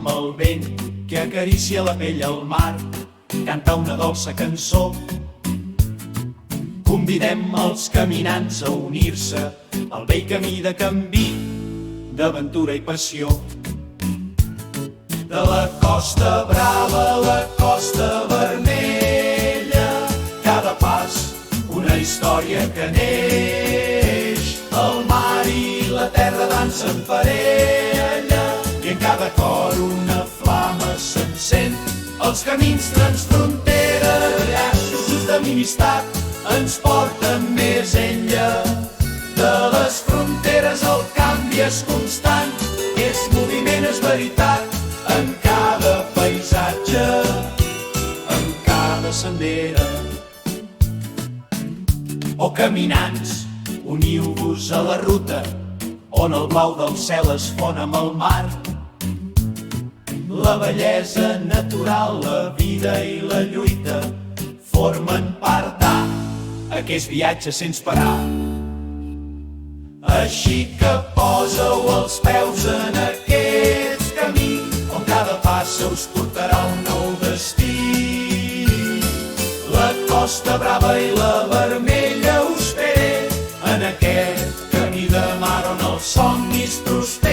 Amb el vent que acaricia la pell al mar, canta una dolça cançó. Convidem els caminants a unir-se al vell camí de canvi, d'aventura i passió. De la Costa Brava a la Costa Vermella, cada pas una història que neix. El mar i la terra dansen parella i en cada cor una flama s'encén. Els camins transfrontera, llaços d'amistat, ens porten més enllà. De les fronteres el canvi és constant, és moviment, és veritat, en cada paisatge, en cada sendera. O caminants, uniu-vos a la ruta, on el blau del cel es fon amb el mar. La bellesa natural, la vida i la lluita formen part d'aquest viatge sense parar. Així que poseu els peus en aquest camí, on cada passa us portarà a un nou destí. La Costa Brava i la Vermella us esperen en aquest camí de mar on els somnis prosperen.